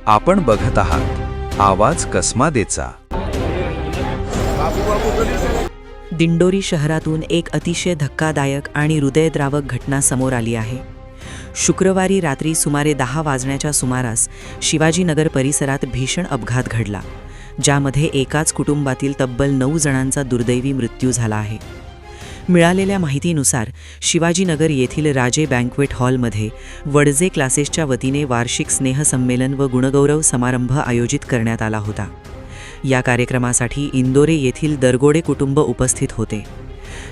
आपण बघत आहात आवाज कसमादेचा। दिंडोरी शहरातून एक अतिशय धक्कादायक आणि हृदयद्रावक घटना समोर आली आहे। शुक्रवारी रात्री सुमारे 10 वाजण्याच्या सुमारास शिवाजीनगर परिसरात भीषण अपघात घडला, ज्यामध्ये एकाच कुटुंबातील तब्बल 9 जणांचा दुर्दैवी मृत्यू झाला आहे। मिळालेल्या माहितीनुसार शिवाजीनगर येथील राजे बँक्वेट हॉलमध्ये वडजे क्लासेसच्या वतीने वार्षिक स्नेहसंमेलन व गुणगौरव समारंभ आयोजित करण्यात आला होता। या कार्यक्रमासाठी इंदोरे येथील दरगोडे कुटुंब उपस्थित होते।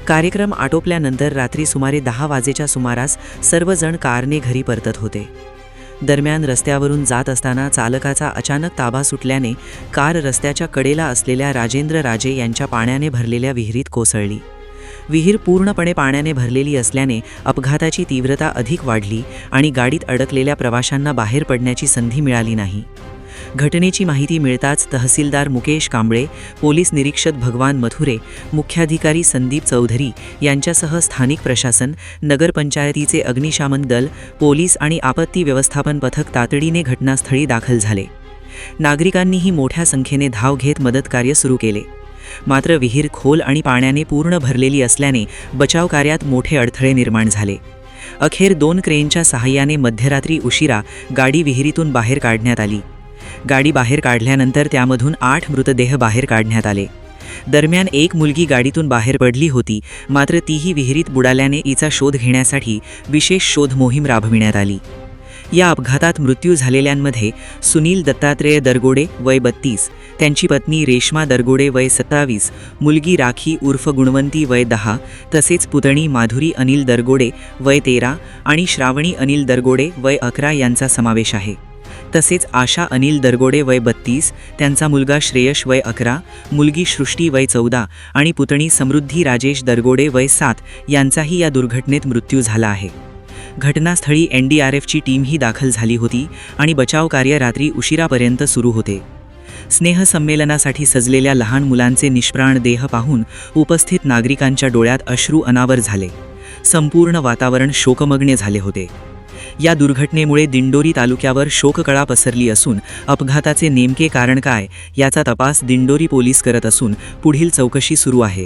कार्यक्रम आटोपल्यानंतर रात्री सुमारे 10 वाजेच्या सुमारास सर्वजण कारने घरी परतत होते। दरम्यान रस्त्यावरून जात असताना चालकाचा अचानक ताबा सुटल्याने कार रस्त्याच्या कडेला असलेल्या राजेंद्र राजे यांच्या पाण्याने भरलेल्या विहिरीत कोसळली। विहीर पूर्णपणे पाण्याने भरलेली असल्याने अपघाताची तीव्रता अधिक वाढली आणि गाडीत अडकलेल्या प्रवाशांना बाहेर पडण्याची संधी मिळाली नाही। घटनेची माहिती मिळताच तहसीलदार मुकेश कांबळे, पोलीस निरीक्षक भगवान मथुरे, मुख्याधिकारी संदीप चौधरी यांच्यासह स्थानिक प्रशासन, नगरपंचायतीचे अग्निशमन दल, पोलीस आणि आपत्ती व्यवस्थापन पथक तातडीने घटनास्थळी दाखल झाले। नागरिकांनीही मोठ्या संख्येने धाव घेत मदतकार्य सुरू केले। मात्र विहीर खोल आणि पाण्याने पूर्ण भरलेली असल्याने बचाव कार्यात मोठे अडथळे निर्माण झाले। अखेर 2 क्रेनच्या सहाय्याने मध्यरात्री उशिरा गाडी विहिरीतून बाहेर काढण्यात आली। गाडी बाहेर काढल्यानंतर त्यामधून 8 मृतदेह बाहेर काढण्यात आले। दरम्यान एक मुलगी गाडीतून बाहेर पडली होती, मात्र तीही विहिरीत बुडाल्याने हिचा शोध घेण्यासाठी विशेष शोध मोहीम राबविण्यात आली। या अपघातात मृत्यू झालेल्यांमध्ये सुनील दत्तात्रेय दरगोडे वय 32, त्यांची पत्नी रेश्मा दरगोडे वय 27, मुलगी राखी उर्फ गुणवंती वय 10, तसेच पुतणी माधुरी अनिल दरगोडे वय 13 आणि श्रावणी अनिल दरगोडे वय 11 यांचा समावेश आहे। तसेच आशा अनिल दरगोडे वय 32, त्यांचा मुलगा श्रेयश वय 11, मुलगी सृष्टी वय 14 आणि पुतणी समृद्धी राजेश दरगोडे वय 7 यांचाही या दुर्घटनेत मृत्यू झाला आहे। घटनास्थळी NDRFची टीमही दाखल झाली होती आणि बचाव कार्य रात्री उशिरापर्यंत सुरू होते। स्नेहसंमेलनासाठी सजलेल्या लहान मुलांचे निष्प्राण देह पाहून उपस्थित नागरिकांच्या डोळ्यात अश्रू अनावर झाले। संपूर्ण वातावरण शोकमग्न झाले होते। या दुर्घटनेमुळे दिंडोरी तालुक्यावर शोककळा पसरली असून अपघाताचे नेमके कारण काय याचा तपास दिंडोरी पोलीस करत असून पुढील चौकशी सुरू आहे।